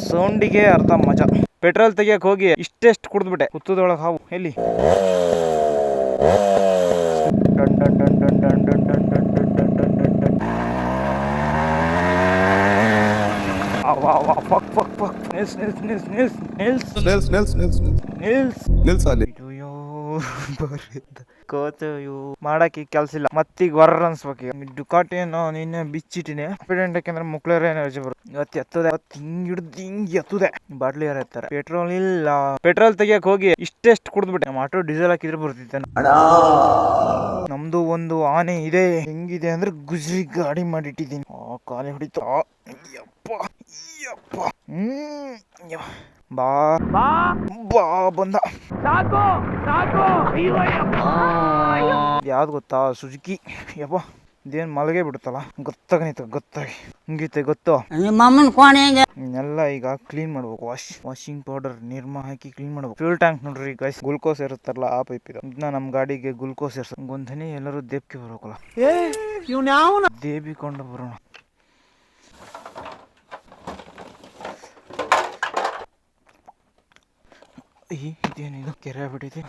ಸೌಂಡಿಗೆ ಅರ್ಧ ಮಜಾ. ಪೆಟ್ರೋಲ್ ತೆಗಿಯಕ್ ಹೋಗಿ ಇಷ್ಟೆಷ್ಟು ಕುಡಿದ್ಬಿಟ್ಟೆ. ಹುತ್ತದೊಳಗೆ ಹಾವು ಎಲ್ಲಿ. ಡನ್ ಡನ್ ಡನ್ ಡನ್ ಡನ್ ಡನ್ ಡನ್ ಡನ್ ಡನ್ ಡನ್ ಡನ್ ಡನ್ ಡನ್. Fuck fuck fuck. ನಿಲ್ಸ್ ಅಲ್ಲಿ. ಕೋತಯು ಮಾಡಕ್ಕೆ ಕೆಲ್ಸ ಇಲ್ಲ. ಮತ್ತೀಗ ವರ್ರ ಅನ್ಸ್ಬೇಕು. ಡುಕಾಟಿ ಏನೋ ನಿನ್ನೆ ಬಿಚ್ಚಿಟ್ಟಿನಿ. ಕಾನ್ಫಿಡೆಂಟ್ ಯಾಕೆಂದ್ರೆ ಮುಕ್ಳರ ಎನರ್ಜಿ ಬರುತ್ತೆ. ಇವತ್ತು ಎತ್ತದೆ, ಹಿಂಗ್ ಹಿಡ್ದು ಹಿಂಗ್ ಎತ್ತದೆ. ಬಾಟ್ಲಿ ಯಾರು ಎತ್ತಾರೆ. ಪೆಟ್ರೋಲ್ ಇಲ್ಲ. ಪೆಟ್ರೋಲ್ ತೆಗಿಯಕ್ ಹೋಗಿ ಇಷ್ಟೆಷ್ಟು ಕುಡಿದ್ಬಿಟ್ಟೆ. ನಮ್ಮ ಆಟೋ ಡೀಸೆಲ್ ಹಾಕಿದ್ರೆ ಬರ್ತಿದ್ದೆ. ನಮ್ದು ಒಂದು ಆನೆ ಇದೆ. ಹೆಂಗಿದೆ ಅಂದ್ರೆ ಗುಜ್ರಿ ಗಾಡಿ ಮಾಡಿಟ್ಟಿದ್ದೀನಿ. ಕಾಲಿ ಹೊಡಿತ. ಬಾ ಬಂದ. ಯಾವ್ದು ಗೊತ್ತಾ? ಸುಜುಕಿ. ಯಪ್ಪ ಇದೇನ್ ಮಲಗೆ ಬಿಡುತ್ತಲ್ಲ. ಗೊತ್ತಾಗಿ ಹಿಂಗೈತೆ ಗೊತ್ತು. ಎಲ್ಲ ಈಗ ಕ್ಲೀನ್ ಮಾಡ್ಬೇಕು. ವಾಷಿಂಗ್ ಪೌಡರ್ ನಿರ್ಮಾ ಹಾಕಿ ಕ್ಲೀನ್ ಮಾಡ್ಬೇಕು. ಫ್ಯೂಲ್ ಟ್ಯಾಂಕ್ ನೋಡ್ರಿ ಗೈಸ್, ಗ್ಲುಕೋಸ್ ಇರುತ್ತಾರಲ್ಲ ಆ ಪೈಪ್ ಇದು. ಇದನ್ನ ನಮ್ ಗಾಡಿಗೆ ಗ್ಲುಕೋಸ್ ಇರ್ಸ. ಒಂದನಿ ಎಲ್ಲರೂ ದೇಬ್ಕೆ ಬರ್ಬೇಕಲ್ಲ. ದೇಬಿಕೊಂಡು ಬರೋಣ. ಇದೇನಿದು ಕೆರೆ ಬಿಟ್ಟಿದೆ.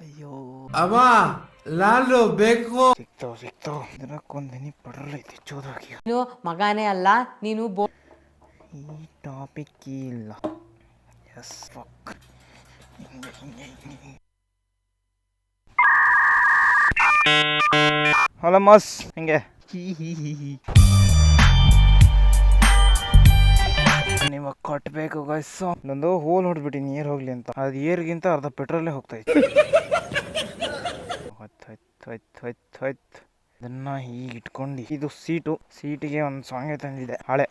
ಅಯ್ಯೋ ಅಮ್ಮ ಲಾಲು ಬೇಕು. ಸಿಕ್ತಾವ ಇದಕ್ಕೊಂದನಿ ಪೆಟ್ರೋಲ್ ಐತಿ. ಚೋದಾಗಿ ಮಗನೇ ಅಲ್ಲ ನೀನು. ಈ ಟಾಪಿಕ್ ಇಲ್ಲ. S fuck. ಹಲೋ ಮಸ್ ಹಿಂಗೆ ನೀವು ಕಟ್ಟಬೇಕು ಗೈಸ್. ನಂದು ಹೋಲ್ ಹೊಡ್ಬಿಟ್ಟು ನೀರು ಹೋಗ್ಲಿ ಅಂತ. ಅದು ಏರ್ಗಿಂತ ಅರ್ಧ ಪೆಟ್ರೋಲೇ ಹೋಗ್ತೈತೆ. ಇದನ್ನ ಹೀಗೆ ಇಟ್ಕೊಂಡು. ಇದು ಸೀಟಿಗೆ ಒಂದು ಸಾಂಗ್ ತಂದಿದೆ ಹಳೆ.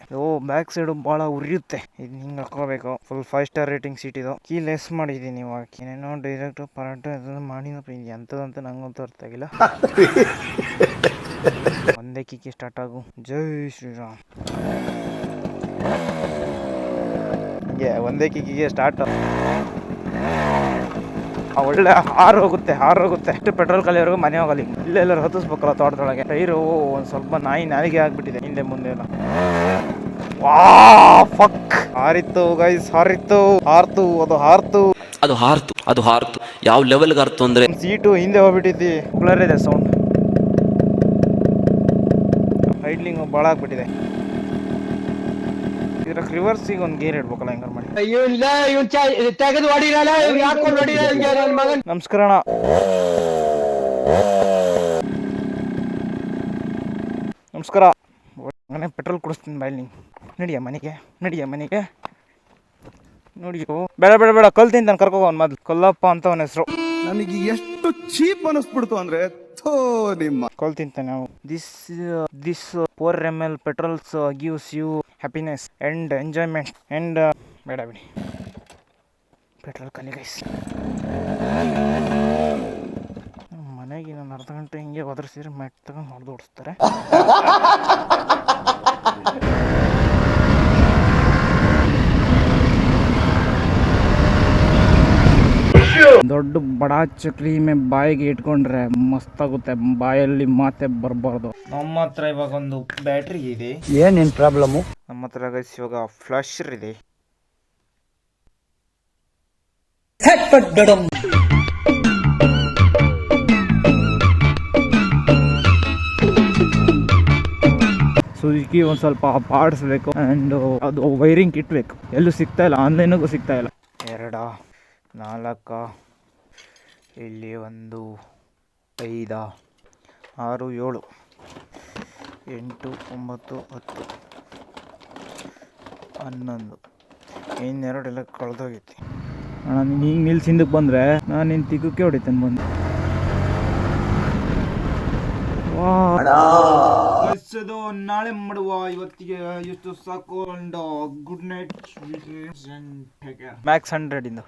ಬ್ಯಾಕ್ ಸೈಡ್ ಬಹಳ ಉರಿಯುತ್ತೆ. ಇದು ಹಿಂಗೆ ಹಾಕೋಬೇಕು. ಫುಲ್ 5 ಸ್ಟಾರ್ ರೇಟಿಂಗ್ ಸೀಟ್ ಇದು. ಕೀ ಲೆಸ್ ಮಾಡಿದೀನಿ ಇವಾಗ. ಏನೇನೋ ಡೈರೆಕ್ಟ್ ಪರಾಟ ಮಾಡಿನಪ್ಪ. ಎಂತದಂತ ನಂಗಂತೂ ಅರ್ಥ ಆಗಿಲ್ಲ. ಒಂದೇ ಕೀಗೆ ಸ್ಟಾರ್ಟ್ ಆಗು. ಜೈ ಶ್ರೀರಾಮ್. ಒಂದೇ ಕಿಕ್ಕಿಗೆ ಸ್ಟಾರ್ಟ್. ಒಳ್ಳೆ ಹಾರು ಹೋಗುತ್ತೆ. ಅಷ್ಟು ಪೆಟ್ರೋಲ್ ಕಲಿಯವರೆಗೂ ಮನೆ ಹೋಗಲಿ. ಇಲ್ಲೆಲ್ಲರೂ ಹತ್ತಿಸ್ಬೇಕಲ್ಲ ತೋಟದೊಳಗೆ. ಟೈರು ಒಂದ್ ಸ್ವಲ್ಪ ನಾಲಿಗೆ ಆಗ್ಬಿಟ್ಟಿದೆ ಹಿಂದೆ ಮುಂದೆ ಎಲ್ಲ. ಫಕ್. ಹಾರಿತ್ತು ಗೈಸ್, ಹಾರ್ತು. ಅದು ಹಾರ್ತು. ಯಾವ ಲೆವೆಲ್ ಹಾರ್ತು ಅಂದ್ರೆ ಸೀಟು ಹಿಂದೆ ಹೋಗ್ಬಿಟ್ಟಿದ್ದಿ. ಕುಲರ್ ಇದೆ ಸೌಂಡ್. ಐಡ್ಲಿಂಗ್ ಭಾಳ ಆಗ್ಬಿಟ್ಟಿದೆ. ರಿವರ್ಸಿಗೆ ಒಂದು ಗೇರ್ ಇಡ್ಬೇಕಲ್ಲ. ಹೆಂಗಾರು ಮಾಡಿ. ನಮಸ್ಕಾರ. ಮನೆ ಪೆಟ್ರೋಲ್ ಕುಡಿಸ್ತೀನಿ ಬಾಯ್. ನಡಿಯ ಮನೆಗೆ ನೋಡಿಯೋ. ಬೇಡ ಕಲ್ತೀನಿ ಕರ್ಕೋ. ಅವ್ನು ಮೊದ್ಲು ಕೊಲ್ಲಪ್ಪ ಅಂತ ಅವನ ಹೆಸರು. ನನಗೆ ಎಷ್ಟು ಚೀಪ್ ಅನಿಸ್ಬಿಡ್ತು ಅಂದ್ರೆ ನಿಮ್ಮ ಕೊಲ್ತಿಂತಾನೆ ನಾವು. This 4 ml petrols gives you happiness and enjoyment and ಬೇಡ ಬಿಡಿ. ಪೆಟ್ರೋಲ್ ಖಾಲಿ ಗೈಸ್. ಮನೆಗೆ ನಾನು ಅರ್ಧ ಗಂಟೆ ಹಿಂಗೆ ಒದರ್ಸಿದ್ರೆ ಮೆಟ್ ತಗೊಂಡು ಹೊಡೆದು ಓಡಿಸ್ತಾರೆ. ದೊಡ್ಡ ಬಡಾ ಚಕ್ಲಿ ಬಾಯಿಗೆ ಇಟ್ಕೊಂಡ್ರೆ ಮಸ್ತ್ ಆಗುತ್ತೆ. ಬಾಯಲ್ಲಿ ಮಾತೆ ಬರ್ಬಾರ್ದು. ನಮ್ಮ ಹತ್ರ ಇವಾಗ ಒಂದು ಬ್ಯಾಟ್ರಿ ಇದೆ. ಏನೇನ್ ಪ್ರಾಬ್ಲಮ್? ನಮ್ಮ ಹತ್ರ ಗೈಸ್ ಇವಾಗ ಫ್ಲಾಶರ್ ಇದೆ. ಸುಜುಕಿ ಒಂದು ಸ್ವಲ್ಪ ಪಾಡಿಸ್ಬೇಕು. ಆ್ಯಂಡ್ ಅದು ವೈರಿಂಗ್ ಇಟ್ಬೇಕು. ಎಲ್ಲೂ ಸಿಗ್ತಾ ಇಲ್ಲ. ಆನ್ಲೈನಿಗೂ ಸಿಗ್ತಾ ಇಲ್ಲ. 2 4 ಇಲ್ಲಿ 1 5 6 7 8 9 10 11 ಇನ್ನೆರಡೆಲ್ಲ ಕಳೆದೋಗೈತಿ. ಅಣ್ಣ ನೀನು ಈಗ ನಿಲ್ಸಿ ಹಿಂದಕ್ಕೆ ಬಂದರೆ ನಾನು ನಿನ್ನ ತಿಕ್ಕಕ್ಕೆ ಹೊಡಿತೇನೆ ಬಂದು. ನಾಳೆ ಮಾಡುವ. ಇವತ್ತಿಗೆ ಎಷ್ಟು ಸಾಕು. Good night. ಮ್ಯಾಕ್ಸ್ 100 ಇಂದ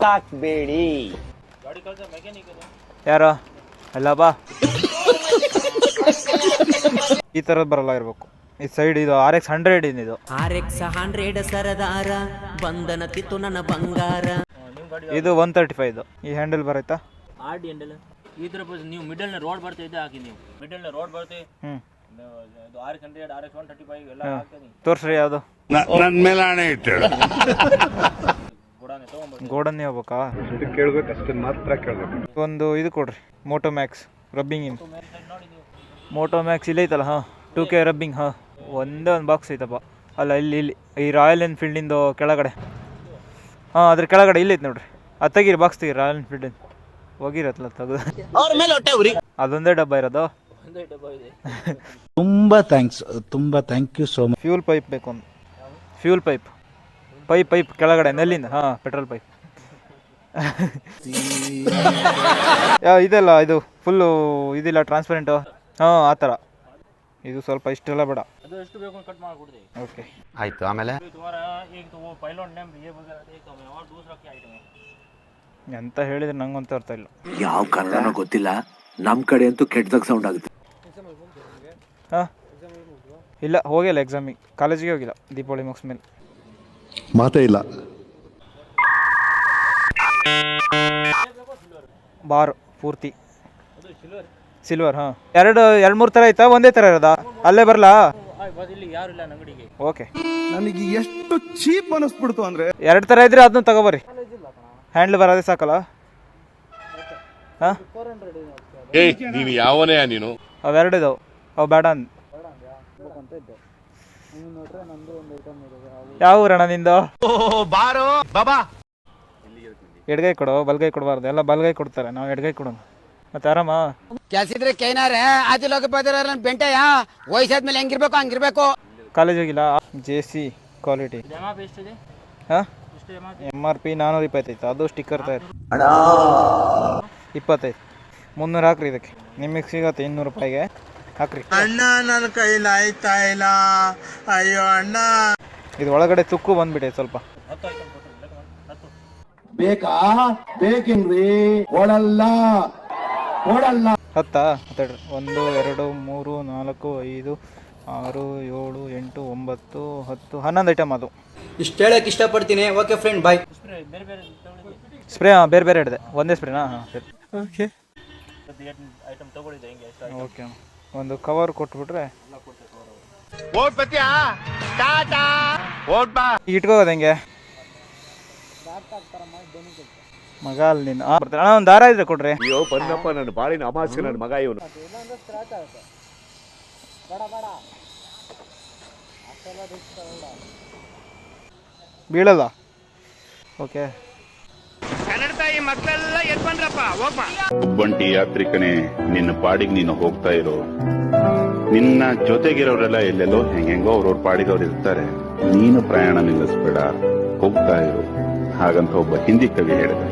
ತಾಕ್ಬೇಡಿ. ಯಾರೋ ಅಲ್ಲ ಬಾ. ಈ ತರದ್ ಬರಲ್ಲ ಇರ್ಬೇಕು. ಈ ಸೈಡ್ ಇದು RX 100 ಇದು. RX 100 ಸರದಾರ ಬಂಧನ ತಿತ್ತು ನನ್ನ ಬಂಗಾರ. ಇದು 135 ಇದು. ಈ ಹ್ಯಾಂಡಲ್ ಬರೈತಾ? ಆರ್ಡಿ ಹ್ಯಾಂಡಲ್ ಈ ತರ ನೀವು ಮಿಡಲ್ ನ ರೋಡ್ ಬರ್ತಾ ಇದೆ ಹಾಕಿ. ನೀವು ಮಿಡಲ್ ನ ರೋಡ್ ಬರ್ತೀವಿ ತೋರ್ಸ್ರಿ ಯಾವುದು ನನ್ ಮೇಲೆ ಹಣೆ ಇಟ್ಟಳು. ಗೋಡನ್ನೇ ಹೋಗ್ಬೇಕಾ? ಕೇಳ್ಬೇಕು ಅಷ್ಟೇ ಮಾತ್ರ ಕೇಳ್ಬೇಕು. ಒಂದು ಇದು ಕೊಡ್ರಿ, ಮೋಟೋ ಮ್ಯಾಕ್ಸ್ ರಬ್ಬಿಂಗ್ ಇನ್. ಮೋಟೋ ಮ್ಯಾಕ್ಸ್ ಇಲ್ಲೇ ಐತಲ್ಲ, ಹಾಂ 2K ರಬ್ಬಿಂಗ್. ಹಾಂ ಒಂದೇ ಒಂದು ಬಾಕ್ಸ್ ಐತಪ್ಪ. ಅಲ್ಲ ಇಲ್ಲಿ ಈ ರಾಯಲ್ ಎನ್ಫೀಲ್ಡಿಂದು ಕೆಳಗಡೆ. ಹಾಂ ಅದ್ರ ಕೆಳಗಡೆ ಇಲ್ಲೈತೆ ನೋಡ್ರಿ. ಅದು ತೆಗೀರಿ, ಬಾಕ್ಸ್ ತೆಗೀರಿ. ರಾಯಲ್ ಎನ್ಫೀಲ್ಡಿಂದು ಹೋಗಿರತ್ತಲ್ಲ ತೆಗೆದು. ಅದೊಂದೇ ಡಬ್ಬ ಇರೋದು. ತುಂಬಾ thank you so much. Fuel pipe ಬೇಕು ಒಂದು. ಫ್ಯೂಲ್ ಪೈಪ್ ಕೆಳಗಡೆ ನೆಲ್ಲಿಂದ. ಹಾಂ ಪೆಟ್ರೋಲ್ ಪೈಪ್. ಇದೆಲ್ಲ ಇದು ಫುಲ್ಲು ಇದಿಲ್ಲ, ಟ್ರಾನ್ಸ್ಪರೆಂಟು. ಹಾಂ ಆ ಥರ. ಇದು ಸ್ವಲ್ಪ ಇಷ್ಟೆಲ್ಲ ಬೇಡ. ಓಕೆ ಆಯ್ತು. ಆಮೇಲೆ ಎಂತ ಹೇಳಿದ್ರೆ ನಂಗಂತೂ ಅರ್ಥ ಇಲ್ಲ. ಯಾವ ಕನ್ನಡನೋ ಗೊತ್ತಿಲ್ಲ, ನಮ್ ಕಡೆ ಅಂತೂ ಕೆಟ್ಟದಾಗ ಸೌಂಡ್ ಆಗುತ್ತೆ. ಹಾಂ ಇಲ್ಲ, ಹೋಗಿಲ್ಲ ಎಕ್ಸಾಮಿಗೆ, ಕಾಲೇಜಿಗೆ ಹೋಗಿಲ್ಲ ದೀಪಾವಳಿ ಮುಗಿಸ್ ಮೇಲೆ. ಮಾತೇ ಇಲ್ಲ. ಬಾರ್ ಪೂರ್ತಿ ಸಿಲ್ವರ್. ಹಾಂ ಎರಡು ಮೂರು ಥರ ಐತಾ, ಒಂದೇ ಥರ ಇರೋದಾ? ಅಲ್ಲೇ ಬರಲಾ? ಓಕೆ. ನನಗೆ ಎಷ್ಟು ಚೀಪ್ ಅನಿಸ್ಬಿಡ್ತು ಅಂದ್ರೆ, ಎರಡು ಥರ ಇದ್ರೆ ಅದನ್ನ ತಗೋಬರ್ರಿ. ಹ್ಯಾಂಡ್ಲ್ ಬರೋದೇ ಸಾಕಲ್ಲ? ಹಾಂ ನೀನು ಯಾವನೇ ನೀನು? ಅವೆರಡು ಇದಾವೆ, ಅವು ಬೇಡ ಅಂದ್. ಯಾವ ಊರಣ್ಣ ನಿಂದು? ಎಡ್ಗೈ ಕೊಡು, ಬಲ್ಗೈ ಕೊಡಬಾರ್ದು. ಎಲ್ಲ ಬಲ್ಗೈ ಕೊಡ್ತಾರೆ, ನಾವು ಎಡ್ಗೈ ಕೊಡೋಣ. ಮತ್ತೆ ಆರಾಮ? ಕೆಲ್ಸಿದ್ರೆ ಕೈನಾರೆ ಆದಿಲೋಕ ಬದಿರ ಬೆಂಟೆಯ ವಯಸ್ಸಾದ್ಮೇಲೆ ಹೆಂಗಿರ್ಬೇಕು ಹಂಗಿರ್ಬೇಕು. ಕಾಲೇಜ್ ಹೋಗಿಲ್ಲ? JC quality. ಹಾಂ MRP 425. ಅದು ಸ್ಟಿಕ್ಕರ್ ತಯಾರು 25. 300 ಹಾಕ್ರಿ ಇದಕ್ಕೆ. ನಿಮಗೆ ಸಿಗತ್ತೆ 200 ರೂಪಾಯಿಗೆ. ಹಾಕ್ರಿ ಅಣ್ಣ, ನನ್ನ ಕೈಲಿ ಆಯ್ತಾ ಇಲ್ಲ. ಅಯ್ಯೋ ಅಣ್ಣ. ಇದು ಒಳಗಡೆ ತುಕ್ಕು ಬಂದ್ಬಿಟ್ಟೆ ಸ್ವಲ್ಪ. ಬೇಕಾ? ಬೇಕೇನ್ರಿ? ಕೊಡಲ್ಲ. ಹತ್ತಾ? 1 2 3 4 5 6 7 8 9 10 11 ಐಟಮ್. ಅದು ಇಷ್ಟು ಹೇಳಕ್ ಇಷ್ಟಪಡ್ತೀನಿ. ಓಕೆ ಫ್ರೆಂಡ್, ಬಾಯ್. ಸ್ಪ್ರೇ. ಹಾಂ ಬೇರೆ ಬೇರೆ ಹಿಡಿದೆ, ಒಂದೇ ಸ್ಪ್ರೇನಾ? ಹಾಂ ಸರಿ. ಓಕೆ. ಒಂದು ಕವರ್ ಕೊಟ್ಬಿಟ್ರೆ ಇಟ್ಕೋಗೋದು ಹೆಂಗೆ ಮಗ? ಅಲ್ಲಿ ನೀನು ಬರ್ತಾರೆ ಒಂದು ದಾರ ಇದ್ರೆ ಕೊಡ್ರಿ. ಅಯ್ಯೋ ಬಂದಪ್ಪ, ನನ್ನ ಬಾಳಿನ ಅಮಾಸ್ಯ ನನ್ನ ಮಗ ಇವನು. ಬೀಳಲ್ಲ? ಓಕೆ. ಒಬ್ಬಂಟಿ ಯಾತ್ರಿಕನೇ, ನಿನ್ನ ಪಾಡಿಗೆ ನೀನು ಹೋಗ್ತಾ ಇರೋ. ನಿನ್ನ ಜೊತೆಗಿರೋರೆಲ್ಲ ಎಲ್ಲೆಲ್ಲೋ ಹೆಂಗೆಂಗೋ ಅವ್ರವ್ರ ಪಾಡಿಗೆ ಅವ್ರು ಇರ್ತಾರೆ. ನೀನು ಪ್ರಯಾಣ ನಿಲ್ಲಿಸ್ಬೇಡ, ಹೋಗ್ತಾ ಇರು. ಹಾಗಂತ ಒಬ್ಬ ಹಿಂದಿ ಕವಿ ಹೇಳಿದೆ.